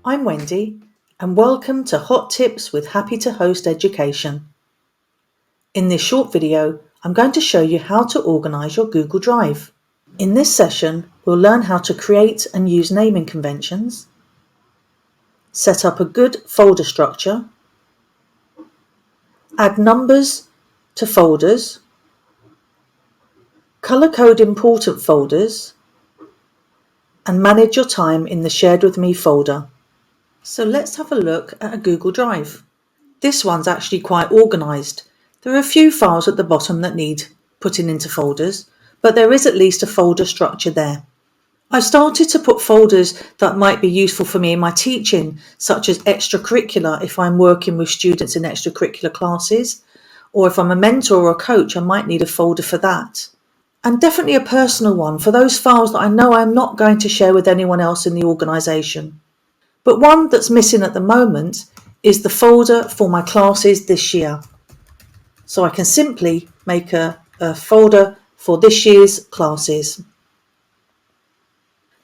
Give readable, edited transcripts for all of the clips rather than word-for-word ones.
I'm Wendy, and welcome to Hot Tips with Happy to Host Education. In this short video, I'm going to show you how to organise your Google Drive. In this session, we'll learn how to create and use naming conventions, set up a good folder structure, add numbers to folders, colour code important folders, and manage your time in the Shared With Me folder. So let's have a look at a Google Drive. This one's actually quite organised. There are a few files at the bottom that need putting into folders, but there is at least a folder structure there. I've started to put folders that might be useful for me in my teaching, such as extracurricular if I'm working with students in extracurricular classes, or if I'm a mentor or a coach, I might need a folder for that. And definitely a personal one for those files that I know I'm not going to share with anyone else in the organisation. But one that's missing at the moment is the folder for my classes this year. So I can simply make a folder for this year's classes.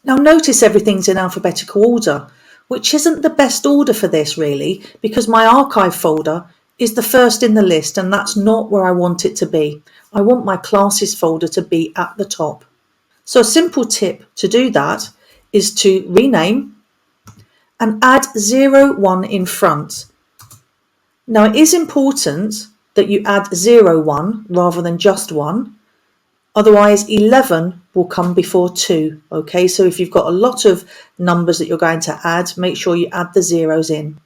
Now notice everything's in alphabetical order, which isn't the best order for this really, because my archive folder is the first in the list and that's not where I want it to be. I want my classes folder to be at the top. So a simple tip to do that is to rename and add 01 in front. Now it is important that you add 01 rather than just 1, otherwise 11 will come before 2. Okay, so if you've got a lot of numbers that you're going to add, make sure you add the zeros in.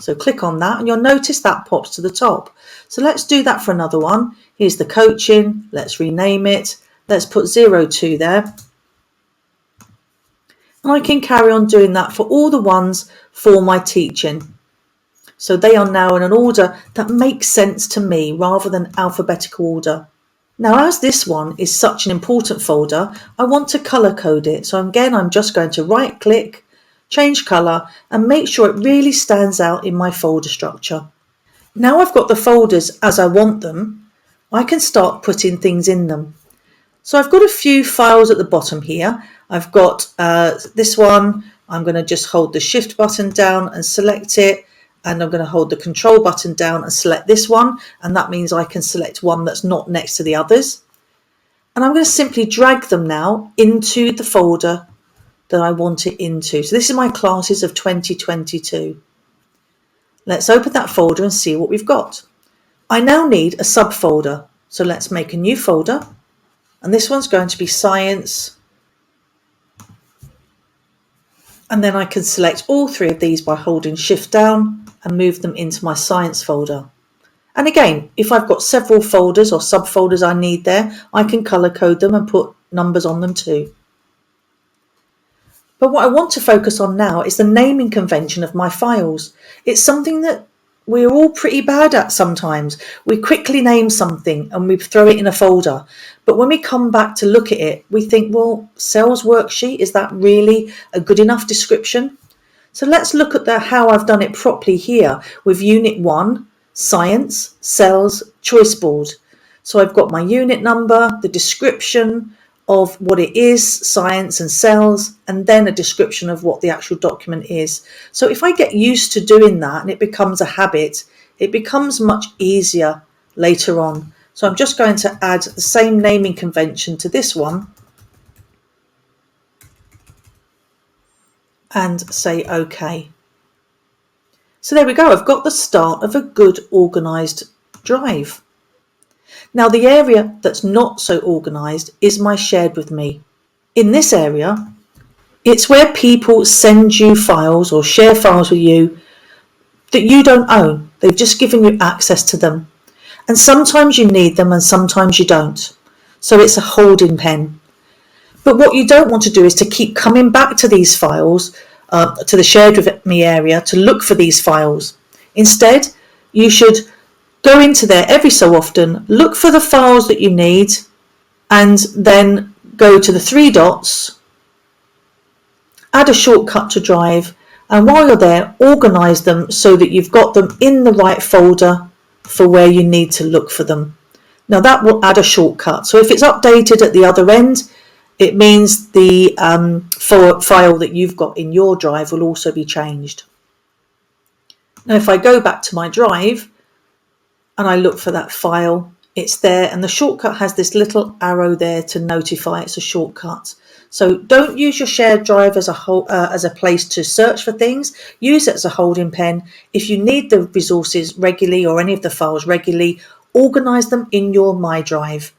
So click on that and you'll notice that pops to the top. So let's do that for another one. Here's the coaching, let's rename it, let's put 02 there. And I can carry on doing that for all the ones for my teaching. So they are now in an order that makes sense to me rather than alphabetical order. Now, as this one is such an important folder, I want to colour code it. So again, I'm just going to right click, change colour and make sure it really stands out in my folder structure. Now I've got the folders as I want them, I can start putting things in them. So I've got a few files at the bottom here. I've got this one. I'm going to just hold the shift button down and select it. And I'm going to hold the control button down and select this one. And that means I can select one that's not next to the others. And I'm going to simply drag them now into the folder that I want it into. So this is my classes of 2022. Let's open that folder and see what we've got. I now need a subfolder. So let's make a new folder. And this one's going to be science. And then I can select all three of these by holding shift down and move them into my science folder. And again, if I've got several folders or subfolders I need there, I can colour code them and put numbers on them too. But what I want to focus on now is the naming convention of my files. It's something that we're all pretty bad at sometimes. We quickly name something and we throw it in a folder. But when we come back to look at it, we think, well, sales worksheet, is that really a good enough description? So let's look at how I've done it properly here with Unit 1, Science, Cells, Choice Board. So I've got my unit number, the description of what it is, science and cells, and then a description of what the actual document is. So if I get used to doing that and it becomes a habit, it becomes much easier later on. So I'm just going to add the same naming convention to this one and say OK. So there we go, I've got the start of a good organised drive. Now the area that's not so organised is my Shared With Me. In this area, it's where people send you files or share files with you that you don't own. They've just given you access to them. And sometimes you need them and sometimes you don't. So it's a holding pen. But what you don't want to do is to keep coming back to these files, to the Shared With Me area to look for these files. Instead, you should go into there every so often, look for the files that you need, and then go to the three dots, add a shortcut to Drive, and while you're there, organise them so that you've got them in the right folder for where you need to look for them. Now that will add a shortcut. So if it's updated at the other end, it means the file that you've got in your drive will also be changed. Now, if I go back to my drive and I look for that file, it's there, and the shortcut has this little arrow there to notify it's a shortcut. So don't use your shared drive as a place to search for things. Use it as a holding pen. If you need the resources regularly or any of the files regularly, organise them in your My Drive.